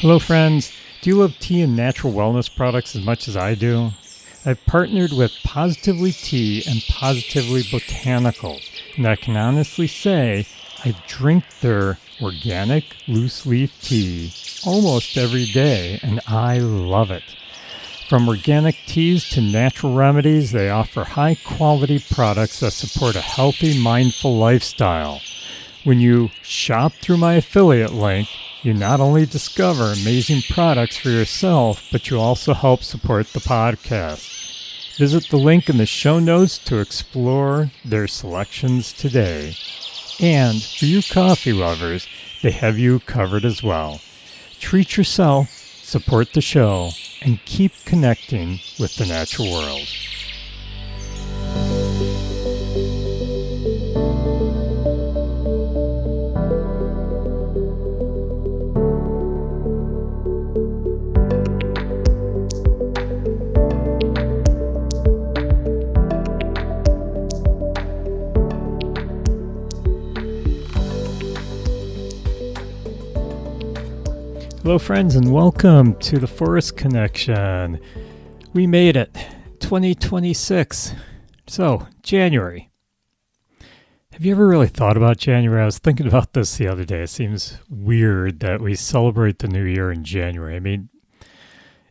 Hello friends, do you love tea and natural wellness products as much as I do? I've partnered with Positively Tea and Positively Botanicals, and I can honestly say I drink their organic loose leaf tea almost every day, and I love it. From organic teas to natural remedies, they offer high quality products that support a healthy, mindful lifestyle. When you shop through my affiliate link, you not only discover amazing products for yourself, but you also help support the podcast. Visit the link in the show notes to explore their selections today. And for you coffee lovers, they have you covered as well. Treat yourself, support the show, and keep connecting with the natural world. Hello friends and welcome to the Forest Connection. We made it, 2026. So, January. Have you ever really thought about January? I was thinking about this the other day. It seems weird that we celebrate the new year in January. I mean,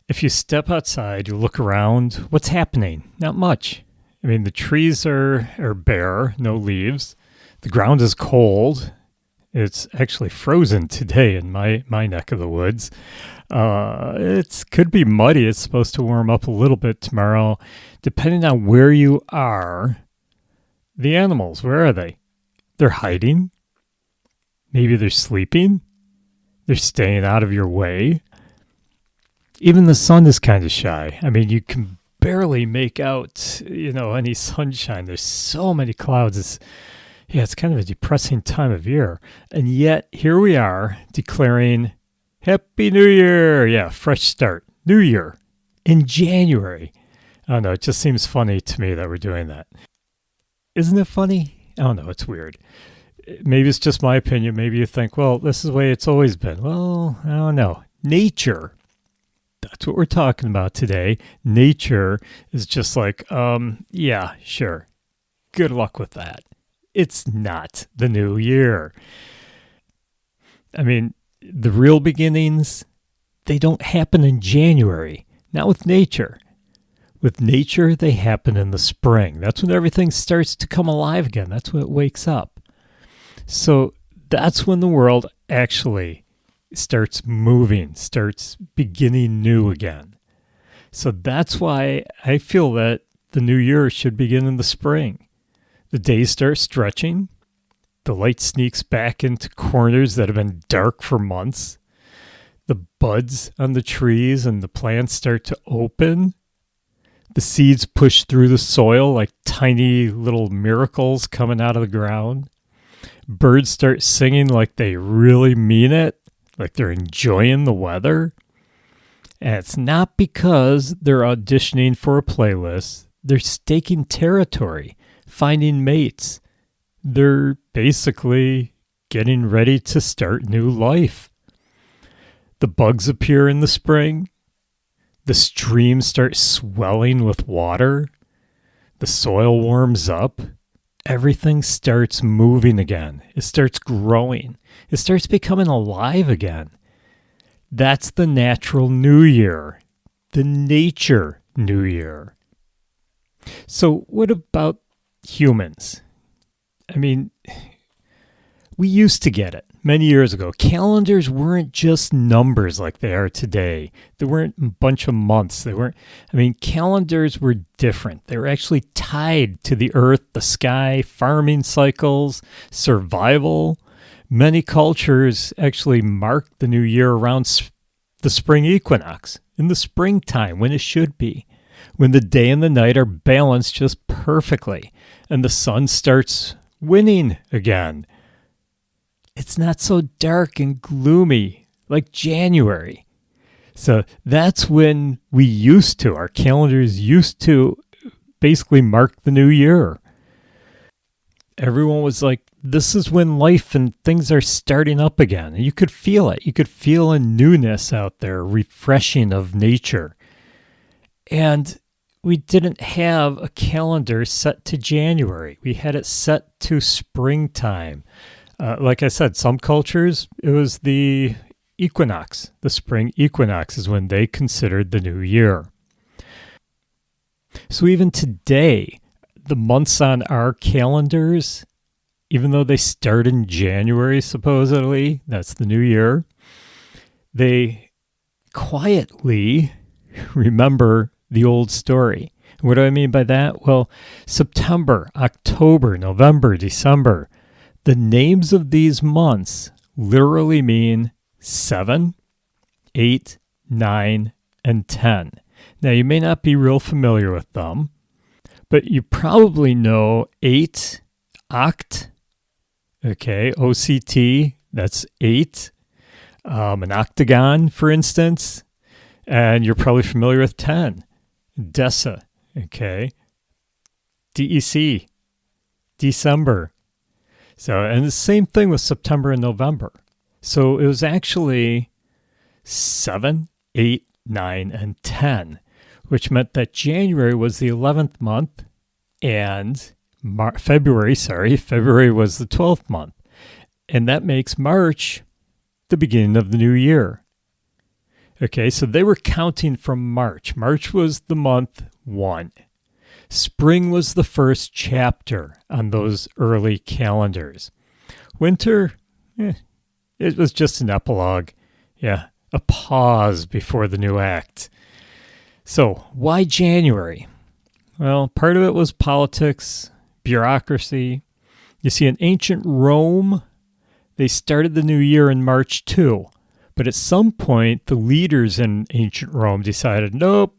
if you step outside, you look around, what's happening? Not much. I mean, the trees are bare, no leaves. The ground is cold. It's actually frozen today in my neck of the woods. It could be muddy. It's supposed to warm up a little bit tomorrow. Depending on where you are, the animals, where are they? They're hiding. Maybe they're sleeping. They're staying out of your way. Even the sun is kind of shy. I mean, you can barely make out, any sunshine. There's so many clouds. It's kind of a depressing time of year. And yet, here we are declaring Happy New Year. Yeah, fresh start. New Year in January. I don't know. It just seems funny to me that we're doing that. Isn't it funny? I don't know. It's weird. Maybe it's just my opinion. Maybe you think, well, this is the way it's always been. Well, I don't know. Nature. That's what we're talking about today. Nature is just like, yeah, sure. Good luck with that. It's not the new year. I mean, the real beginnings, they don't happen in January. Not with nature. With nature, they happen in the spring. That's when everything starts to come alive again. That's when it wakes up. So that's when the world actually starts moving, starts beginning new again. So that's why I feel that the new year should begin in the spring. The days start stretching. The light sneaks back into corners that have been dark for months. The buds on the trees and the plants start to open. The seeds push through the soil like tiny little miracles coming out of the ground. Birds start singing like they really mean it, like they're enjoying the weather. And it's not because they're auditioning for a playlist. They're staking territory. Finding mates. They're basically getting ready to start new life. The bugs appear in the spring. The streams start swelling with water. The soil warms up. Everything starts moving again. It starts growing. It starts becoming alive again. That's the natural new year. The nature new year. So what about humans? I mean, we used to get it many years ago. Calendars weren't just numbers like they are today. They weren't a bunch of months. Calendars were different. They were actually tied to the earth, the sky, farming cycles, survival. Many cultures actually marked the new year around the spring equinox, in the springtime when it should be, when the day and the night are balanced just perfectly. And the sun starts winning again. It's not so dark and gloomy like January. So that's when our calendars used to basically mark the new year. everyone was like, this is when life and things are starting up again. And you could feel it. You could feel a newness out there, refreshing of nature. And we didn't have a calendar set to January. We had it set to springtime. Like I said, some cultures, it was the equinox. The spring equinox is when they considered the new year. So even today, the months on our calendars, even though they start in January, supposedly, that's the new year, they quietly remember the old story. What do I mean by that? Well, September, October, November, December, the names of these months literally mean 7, 8, 9, and 10. Now, you may not be real familiar with them, but you probably know 8, oct, okay, OCT, that's 8, an octagon, for instance, and you're probably familiar with 10, desa, okay, DEC, December. So, and the same thing with September and November. So it was actually 7, 8, 9, and 10, which meant that January was the 11th month and February was the 12th month. And that makes March the beginning of the new year. Okay, so they were counting from March. March was the month 1. Spring was the first chapter on those early calendars. Winter, it was just an epilogue. Yeah, a pause before the new act. So, why January? Well, part of it was politics, bureaucracy. You see, in ancient Rome, they started the new year in March too. But at some point, the leaders in ancient Rome decided, nope,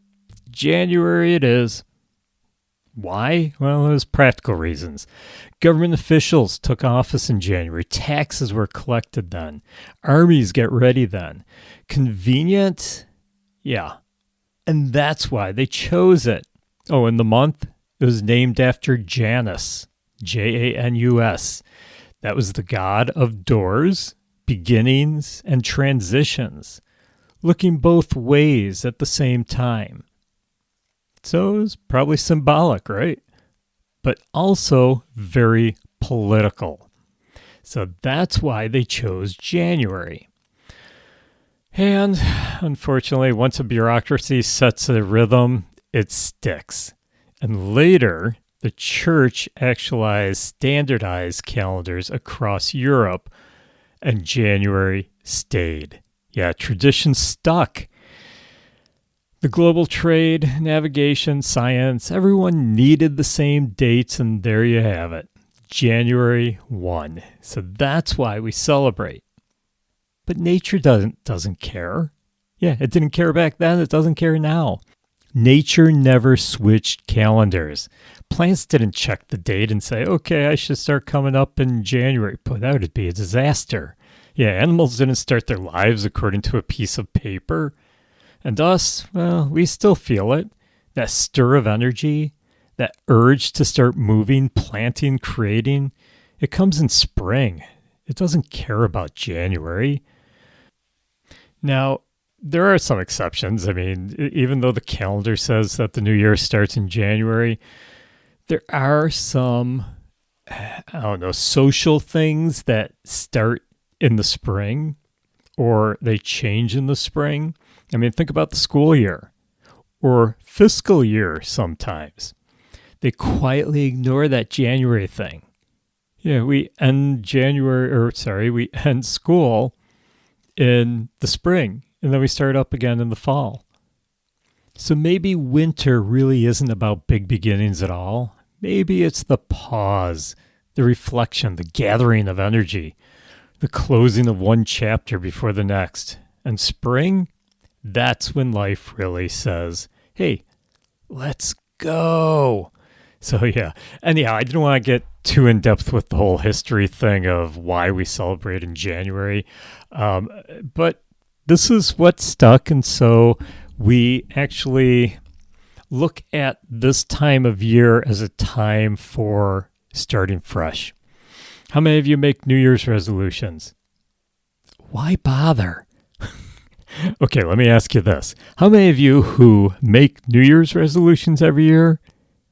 January it is. Why? Well, there's practical reasons. Government officials took office in January. Taxes were collected then. Armies get ready then. Convenient? Yeah. And that's why they chose it. Oh, and the month, it was named after Janus, Janus. That was the god of doors, beginnings, and transitions, looking both ways at the same time. So it was probably symbolic, right? But also very political. So that's why they chose January. And unfortunately, once a bureaucracy sets a rhythm, it sticks. And later, the church actually standardized calendars across Europe, and January stayed. Yeah, tradition stuck. The global trade, navigation, science, everyone needed the same dates, and there you have it. January 1. So that's why we celebrate. But nature doesn't care. Yeah, it didn't care back then, it doesn't care now. Nature never switched calendars. Plants didn't check the date and say, okay, I should start coming up in January. Boy, that would be a disaster. Yeah, animals didn't start their lives according to a piece of paper. And us, well, we still feel it. That stir of energy, that urge to start moving, planting, creating, it comes in spring. It doesn't care about January. Now, there are some exceptions. I mean, even though the calendar says that the new year starts in January, there are some, social things that start in the spring or they change in the spring. I mean, think about the school year or fiscal year sometimes. They quietly ignore that January thing. Yeah, we end school in the spring, and then we start up again in the fall. So maybe winter really isn't about big beginnings at all. Maybe it's the pause, the reflection, the gathering of energy, the closing of one chapter before the next. And spring, that's when life really says, hey, let's go. So yeah, anyhow, I didn't want to get too in depth with the whole history thing of why we celebrate in January. But this is what stuck. And so we actually look at this time of year as a time for starting fresh. How many of you make New Year's resolutions? Why bother? Okay, let me ask you this. How many of you who make New Year's resolutions every year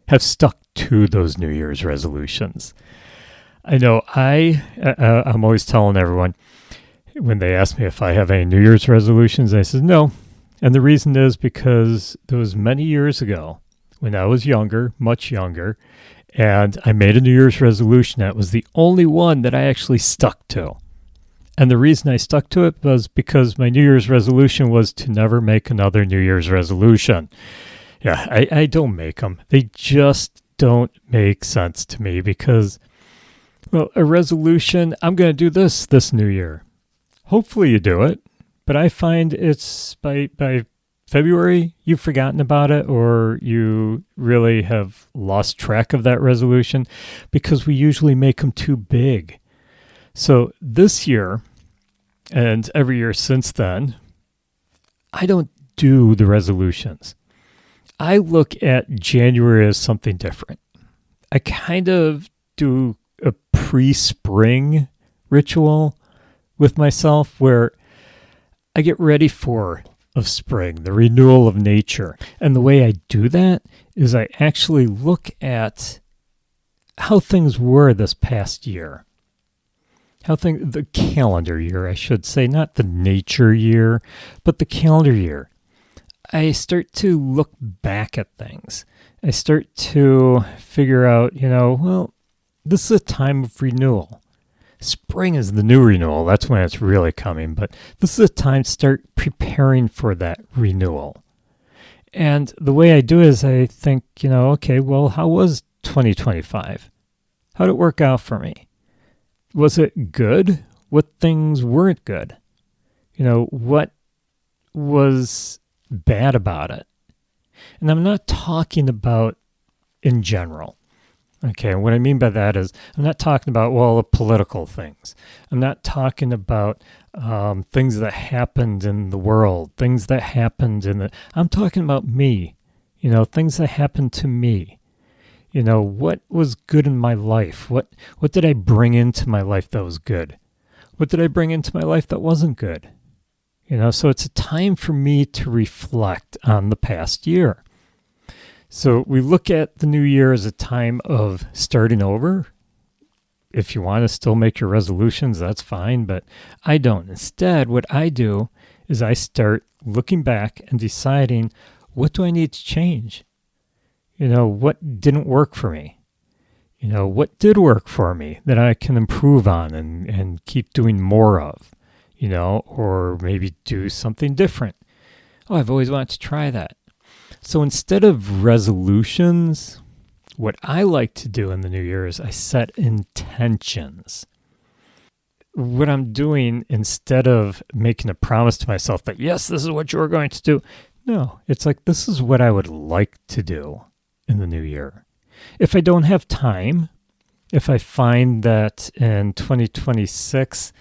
have stuck to those New Year's resolutions? I know I'm always telling everyone when they ask me if I have any New Year's resolutions, I said no. And the reason is because there was many years ago when I was younger, much younger, and I made a New Year's resolution that was the only one that I actually stuck to. And the reason I stuck to it was because my New Year's resolution was to never make another New Year's resolution. Yeah, I don't make them. They just don't make sense to me because, well, a resolution, I'm going to do this New Year. Hopefully you do it, but I find it's by February, you've forgotten about it or you really have lost track of that resolution because we usually make them too big. So this year, and every year since then, I don't do the resolutions. I look at January as something different. I kind of do a pre-spring ritual with myself where I get ready for of spring, the renewal of nature. And the way I do that is I actually look at how things were this past year. The calendar year, I should say, not the nature year, but the calendar year. I start to look back at things. I start to figure out, this is a time of renewal. Spring is the new renewal. That's when it's really coming. But this is a time to start preparing for that renewal. And the way I do it is I think, okay, well, how was 2025? How did it work out for me? Was it good? What things weren't good? What was bad about it? And I'm not talking about in general. Okay, and what I mean by that is I'm not talking about, the political things. I'm not talking about things that happened in the world, things that happened I'm talking about me, things that happened to me. What was good in my life? What did I bring into my life that was good? What did I bring into my life that wasn't good? So it's a time for me to reflect on the past year. So we look at the new year as a time of starting over. If you want to still make your resolutions, that's fine, but I don't. Instead, what I do is I start looking back and deciding, what do I need to change? What didn't work for me? What did work for me that I can improve on and keep doing more of, or maybe do something different. Oh, I've always wanted to try that. So instead of resolutions, what I like to do in the new year is I set intentions. What I'm doing, instead of making a promise to myself that, yes, this is what you're going to do. No, it's like, this is what I would like to do in the new year. If I don't have time, if I find that in 2026,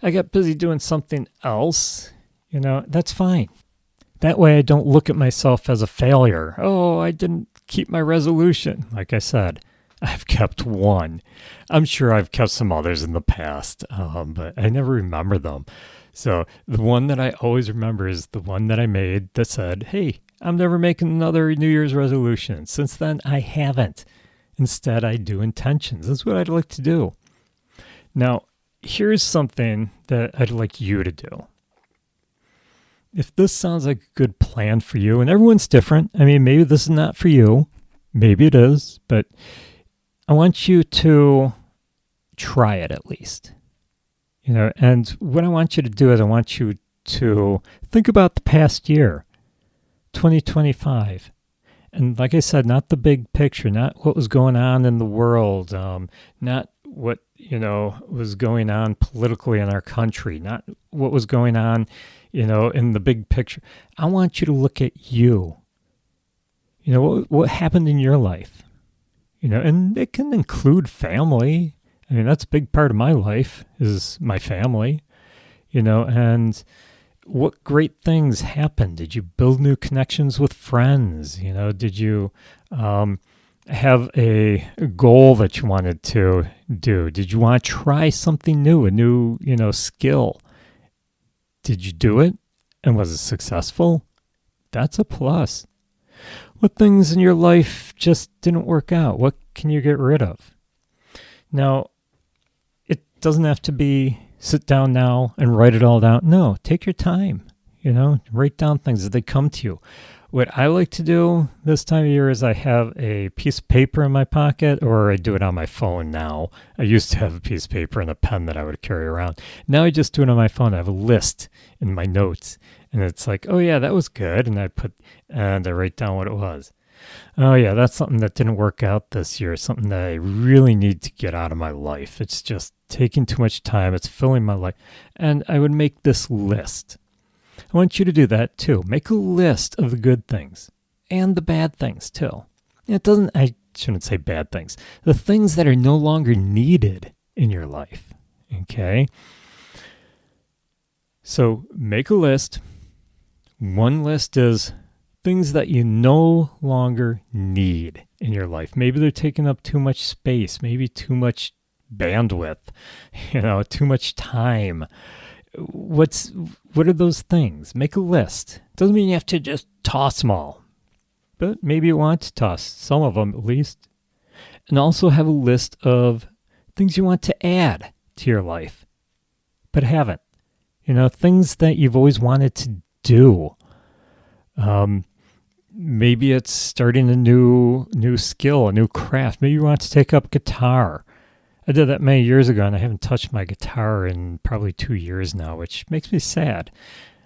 I got busy doing something else, that's fine. That way I don't look at myself as a failure. Oh, I didn't keep my resolution. Like I said, I've kept one. I'm sure I've kept some others in the past, but I never remember them. So the one that I always remember is the one that I made that said, hey, I'm never making another New Year's resolution. Since then, I haven't. Instead, I do intentions. That's what I'd like to do. Now, here's something that I'd like you to do. If this sounds like a good plan for you, and everyone's different, maybe this is not for you, maybe it is, but I want you to try it at least. And what I want you to do is I want you to think about the past year, 2025. And like I said, not the big picture, not what was going on in the world, not what, was going on politically in our country, not what was going on, in the big picture. I want you to look at you. What happened in your life? And it can include family. That's a big part of my life is my family, and what great things happened. Did you build new connections with friends? Did you have a goal that you wanted to do? Did you want to try something new, a new, skill? Did you do it? And was it successful? That's a plus. What things in your life just didn't work out? What can you get rid of? Now, it doesn't have to be sit down now and write it all down. No, take your time. Write down things as they come to you. What I like to do this time of year is I have a piece of paper in my pocket, or I do it on my phone now. I used to have a piece of paper and a pen that I would carry around. Now I just do it on my phone. I have a list in my notes, and it's like, oh yeah, that was good. And I write down what it was. Oh yeah, that's something that didn't work out this year, something that I really need to get out of my life. It's just taking too much time. It's filling my life. And I would make this list. I want you to do that too. Make a list of the good things and the bad things too. I shouldn't say bad things. The things that are no longer needed in your life. Okay? So make a list. One list is things that you no longer need in your life. Maybe they're taking up too much space, maybe too much bandwidth, too much time. What are those things? Make a list. Doesn't mean you have to just toss them all, but maybe you want to toss some of them at least. And also have a list of things you want to add to your life, but haven't. Things that you've always wanted to do. Maybe it's starting a new skill, a new craft. Maybe you want to take up guitar. I did that many years ago, and I haven't touched my guitar in probably 2 years now, which makes me sad.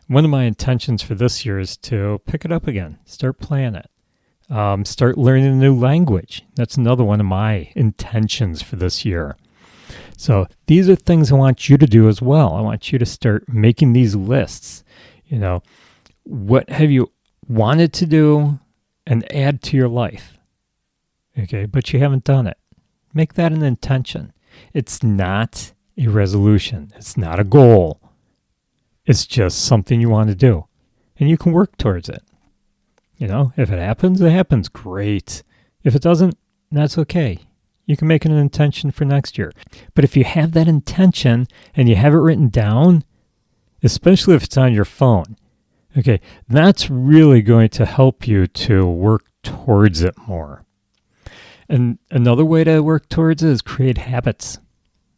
One of my intentions for this year is to pick it up again, start playing it, start learning a new language. That's another one of my intentions for this year. So these are things I want you to do as well. I want you to start making these lists. What have you wanted to do and add to your life? Okay, but you haven't done it. Make that an intention. It's not a resolution. It's not a goal. It's just something you want to do. And you can work towards it. If it happens, it happens. Great. If it doesn't, that's okay. You can make it an intention for next year. But if you have that intention and you have it written down, especially if it's on your phone, okay, that's really going to help you to work towards it more. And another way to work towards it is create habits,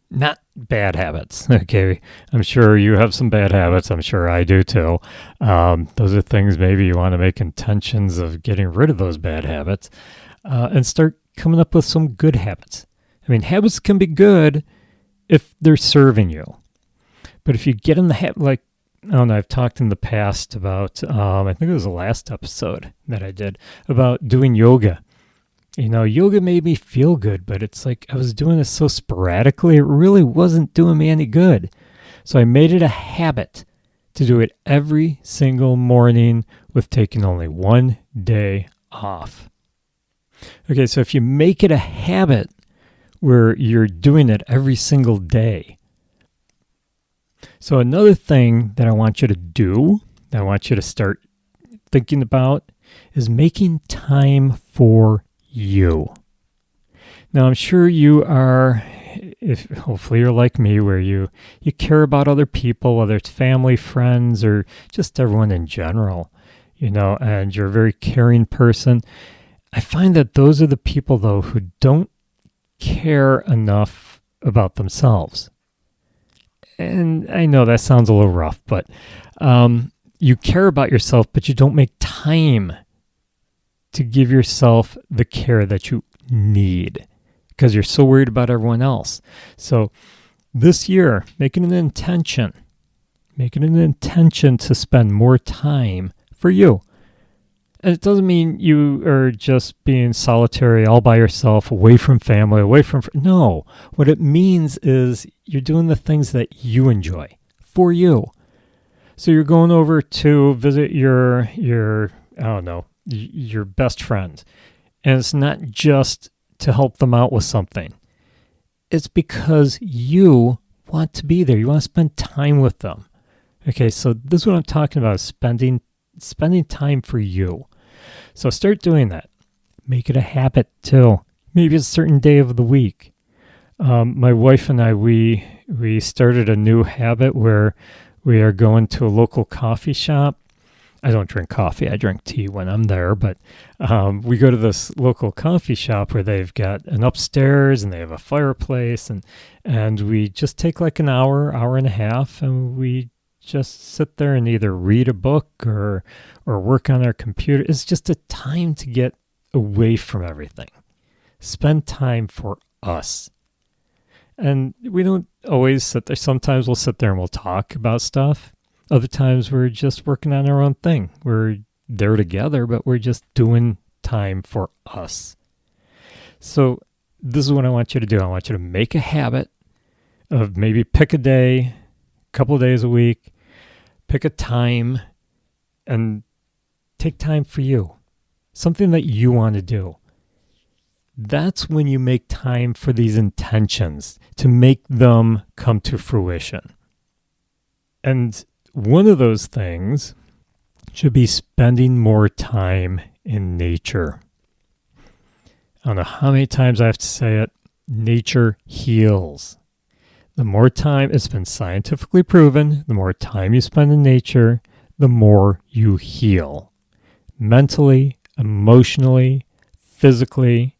not bad habits. Okay, I'm sure you have some bad habits. I'm sure I do too. Those are things maybe you want to make intentions of getting rid of those bad habits and start coming up with some good habits. Habits can be good if they're serving you. But if you get in the habit, I've talked in the past about, I think it was the last episode that I did, about doing yoga. Yoga made me feel good, but it's like I was doing this so sporadically, it really wasn't doing me any good. So I made it a habit to do it every single morning with taking only one day off. Okay, so if you make it a habit where you're doing it every single day. So another thing that I want you to do, that I want you to start thinking about, is making time for you. Now, I'm sure you are, hopefully you're like me, where you care about other people, whether it's family, friends, or just everyone in general, and you're a very caring person. I find that those are the people, though, who don't care enough about themselves. And I know that sounds a little rough, but you care about yourself, but you don't make time to give yourself the care that you need because you're so worried about everyone else. So this year, make it an intention to spend more time for you. And it doesn't mean you are just being solitary all by yourself, away from family, no. What it means is you're doing the things that you enjoy for you. So you're going over to visit your best friend. And it's not just to help them out with something. It's because you want to be there. You want to spend time with them. Okay, so this is what I'm talking about, is spending time for you. So start doing that. Make it a habit too. Maybe a certain day of the week. My wife and I, we started a new habit where we are going to a local coffee shop. I don't drink coffee. I drink tea when I'm there, but we go to this local coffee shop where they've got an upstairs and they have a fireplace, and we just take like an hour, hour and a half, and we just sit there and either read a book or work on our computer. It's just a time to get away from everything. Spend time for us. And we don't always sit there. Sometimes we'll sit there and we'll talk about stuff. Other times we're just working on our own thing. We're there together, but we're just doing time for us. So this is what I want you to do. I want you to make a habit of maybe pick a day, a couple of days a week, pick a time, and take time for you. Something that you want to do. That's when you make time for these intentions to make them come to fruition. And one of those things should be spending more time in nature. I don't know how many times I have to say it. Nature heals. The more time, it's been scientifically proven, the more time you spend in nature, the more you heal. Mentally, emotionally, physically,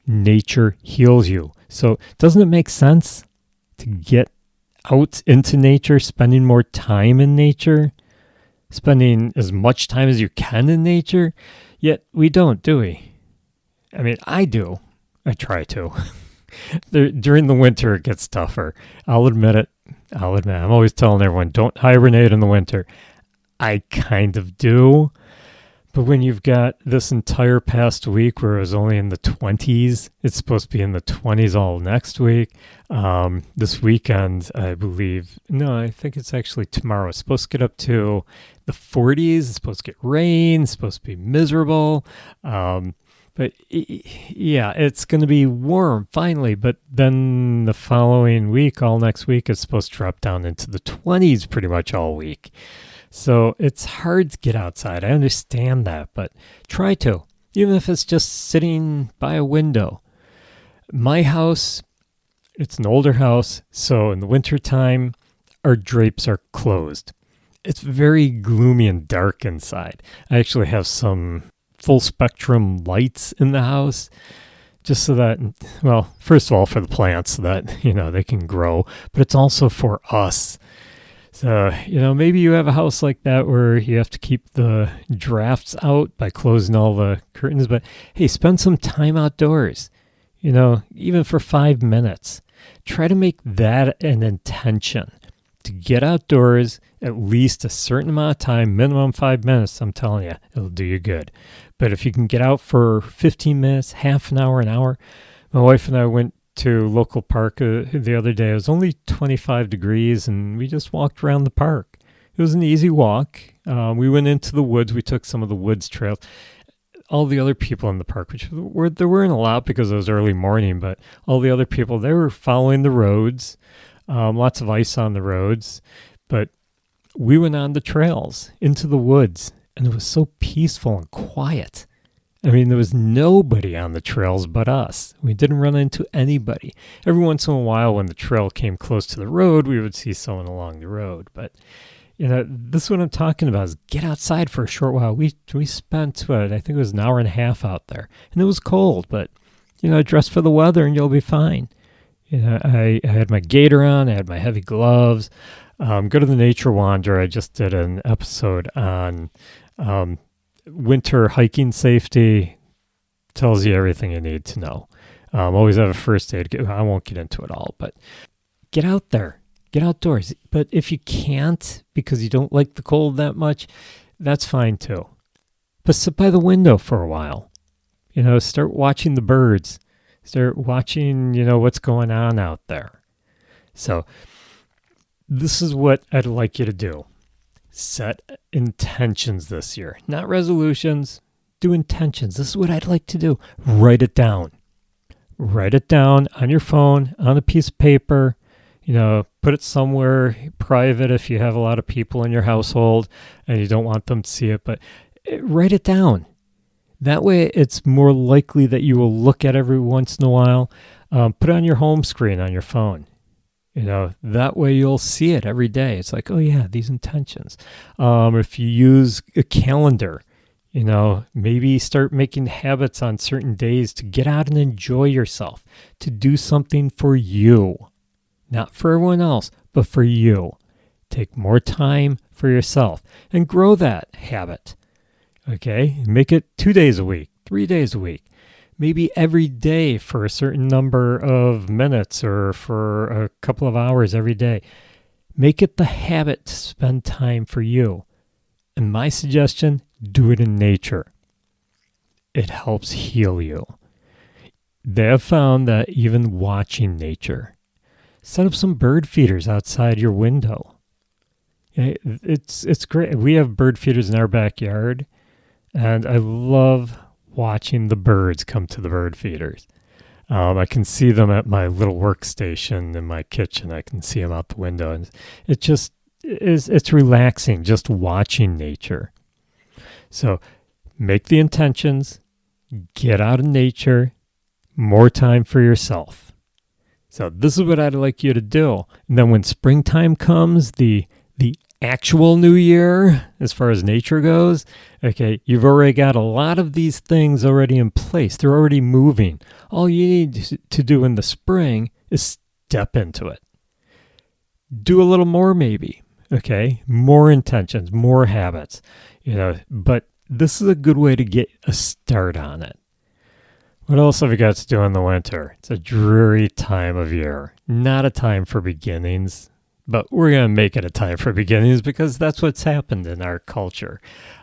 nature heals you. So doesn't it make sense to get out into nature, spending more time in nature, spending as much time as you can in nature? Yet we don't, do we? I mean, I do. I try to. During the winter, it gets tougher. I'll admit it. I'm always telling everyone, don't hibernate in the winter. I kind of do. But when you've got this entire past week where it was only in the 20s, it's supposed to be in the 20s all next week. This weekend, I believe, no, I think it's actually tomorrow. It's supposed to get up to the 40s. It's supposed to get rain. It's supposed to be miserable. But yeah, it's going to be warm finally. But then the following week, all next week, it's supposed to drop down into the 20s pretty much all week. So it's hard to get outside. I understand that, but try to, even if it's just sitting by a window. My house, it's an older house, so in the wintertime, our drapes are closed. It's very gloomy and dark inside. I actually have some full spectrum lights in the house, just so that, well, first of all, for the plants so that, they can grow, but it's also for us. So, maybe you have a house like that where you have to keep the drafts out by closing all the curtains. But hey, spend some time outdoors, even for 5 minutes. Try to make that an intention to get outdoors at least a certain amount of time, minimum 5 minutes. I'm telling you, it'll do you good. But if you can get out for 15 minutes, half an hour, my wife and I went to local park the other day. It was only 25 degrees and we just walked around the park. It was an easy walk. We went into the woods. We took some of the woods trails. All the other people in the park, there weren't a lot because it was early morning, but all the other people, they were following the roads, lots of ice on the roads. But we went on the trails into the woods and it was so peaceful and quiet. I mean, there was nobody on the trails but us. We didn't run into anybody. Every once in a while, when the trail came close to the road, we would see someone along the road. But, this is what I'm talking about, is get outside for a short while. We spent, I think it was an hour and a half out there. And it was cold, but, dress for the weather and you'll be fine. I had my gaiter on. I had my heavy gloves. Go to the Nature Wanderer. I just did an episode on winter hiking safety. Tells you everything you need to know. Always have a first aid kit. I won't get into it all, but get out there, get outdoors. But if you can't because you don't like the cold that much, that's fine too. But sit by the window for a while. Start watching the birds. Start watching, what's going on out there. So this is what I'd like you to do. Set intentions this year, not resolutions. Do intentions. This is what I'd like to do. Write it down. Write it down on your phone, on a piece of paper. Put it somewhere private if you have a lot of people in your household and you don't want them to see it. But write it down. That way, it's more likely that you will look at every once in a while. Put it on your home screen on your phone. That way you'll see it every day. It's like, oh yeah, these intentions. If you use a calendar, maybe start making habits on certain days to get out and enjoy yourself, to do something for you, not for everyone else, but for you. Take more time for yourself and grow that habit. Okay, make it 2 days a week, 3 days a week, maybe every day for a certain number of minutes or for a couple of hours every day. Make it the habit to spend time for you. And my suggestion, do it in nature. It helps heal you. They have found that even watching nature, set up some bird feeders outside your window. It's great. We have bird feeders in our backyard, and I love watching the birds come to the bird feeders. I can see them at my little workstation in my kitchen. I can see them out the window, and it's relaxing just watching nature. So make the intentions, get out in nature, more time for yourself. So this is what I'd like you to do. And then when springtime comes, the actual new year, as far as nature goes, okay, you've already got a lot of these things already in place. They're already moving. All you need to do in the spring is step into it. Do a little more maybe, okay? More intentions, more habits, but this is a good way to get a start on it. What else have we got to do in the winter? It's a dreary time of year. Not a time for beginnings. But we're going to make it a time for beginnings because that's what's happened in our culture.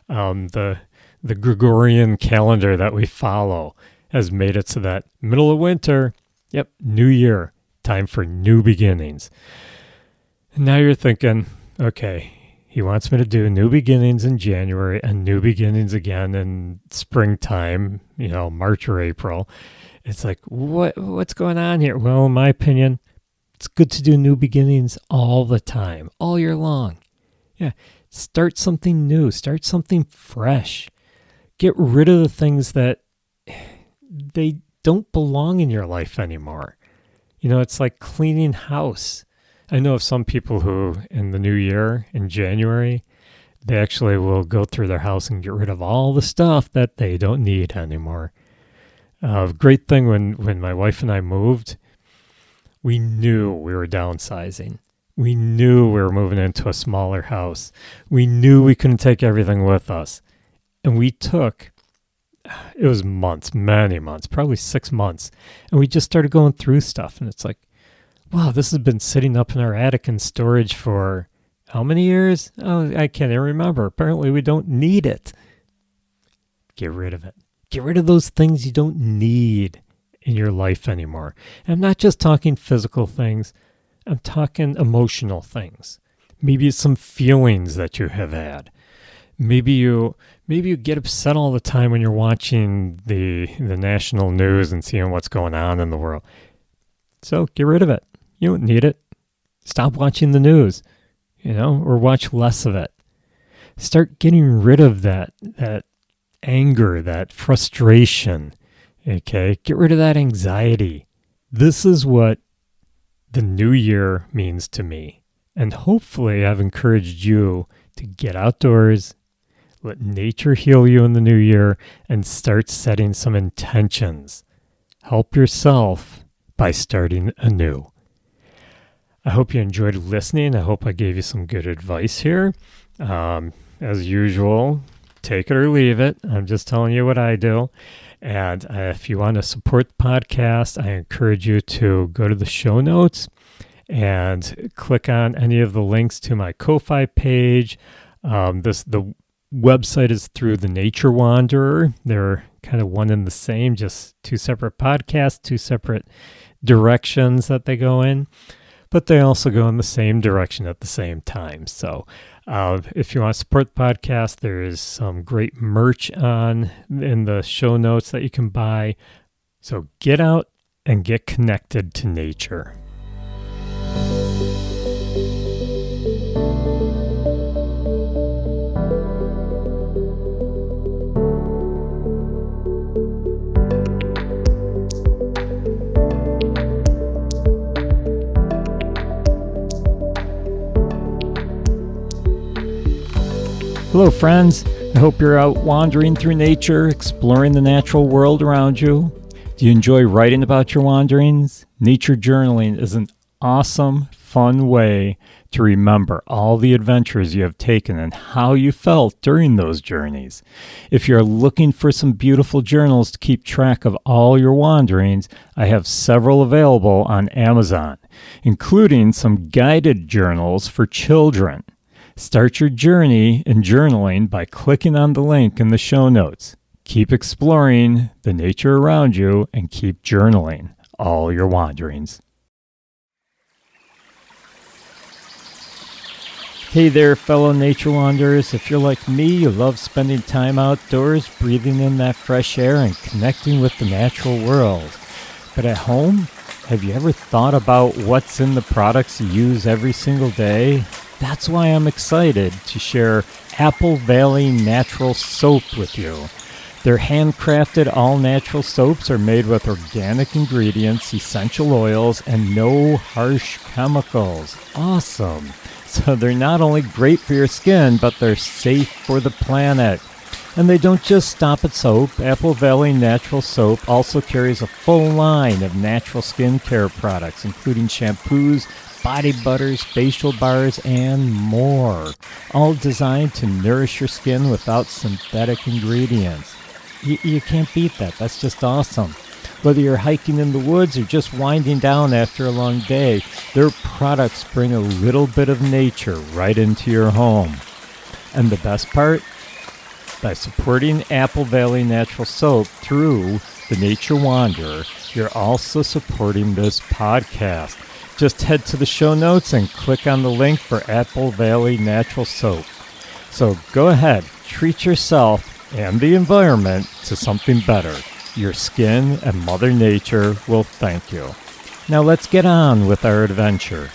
The Gregorian calendar that we follow has made it so that middle of winter, new year, time for new beginnings. And now you're thinking, okay, he wants me to do new beginnings in January and new beginnings again in springtime, March or April. It's like, what's going on here? Well, in my opinion, it's good to do new beginnings all the time, all year long. Yeah, start something new, start something fresh. Get rid of the things that they don't belong in your life anymore. It's like cleaning house. I know of some people who, in the new year, in January, they actually will go through their house and get rid of all the stuff that they don't need anymore. Great thing when my wife and I moved, we knew we were downsizing. We knew we were moving into a smaller house. We knew we couldn't take everything with us. And it was months, many months, probably 6 months. And we just started going through stuff. And it's like, wow, this has been sitting up in our attic in storage for how many years? Oh, I can't even remember. Apparently we don't need it. Get rid of it. Get rid of those things you don't need in your life anymore. And I'm not just talking physical things. I'm talking emotional things. Maybe it's some feelings that you have had. Maybe you get upset all the time when you're watching the national news and seeing what's going on in the world. So get rid of it. You don't need it. Stop watching the news, or watch less of it. Start getting rid of that anger, that frustration. Okay, get rid of that anxiety. This is what the new year means to me. And hopefully I've encouraged you to get outdoors, let nature heal you in the new year, and start setting some intentions. Help yourself by starting anew. I hope you enjoyed listening. I hope I gave you some good advice here. As usual, take it or leave it. I'm just telling you what I do. And if you want to support the podcast, I encourage you to go to the show notes and click on any of the links to my Ko-Fi page. The website is through the Nature Wanderer. They're kind of one and the same, just two separate podcasts, two separate directions that they go in. But they also go in the same direction at the same time. So if you want to support the podcast, there is some great merch in the show notes that you can buy. So get out and get connected to nature. Hello, friends. I hope you're out wandering through nature, exploring the natural world around you. Do you enjoy writing about your wanderings? Nature journaling is an awesome, fun way to remember all the adventures you have taken and how you felt during those journeys. If you're looking for some beautiful journals to keep track of all your wanderings, I have several available on Amazon, including some guided journals for children. Start your journey in journaling by clicking on the link in the show notes. Keep exploring the nature around you and keep journaling all your wanderings. Hey there, fellow nature wanderers. If you're like me, you love spending time outdoors, breathing in that fresh air and connecting with the natural world. But at home, have you ever thought about what's in the products you use every single day? That's why I'm excited to share Apple Valley Natural Soap with you. Their handcrafted all-natural soaps are made with organic ingredients, essential oils, and no harsh chemicals. Awesome! So they're not only great for your skin, but they're safe for the planet. And they don't just stop at soap. Apple Valley Natural Soap also carries a full line of natural skincare products, including shampoos, body butters, facial bars, and more. All designed to nourish your skin without synthetic ingredients. You can't beat that. That's just awesome. Whether you're hiking in the woods or just winding down after a long day, their products bring a little bit of nature right into your home. And the best part? By supporting Apple Valley Natural Soap through The Nature Wanderer, you're also supporting this podcast. Just head to the show notes and click on the link for Apple Valley Natural Soap. So go ahead, treat yourself and the environment to something better. Your skin and Mother Nature will thank you. Now let's get on with our adventure.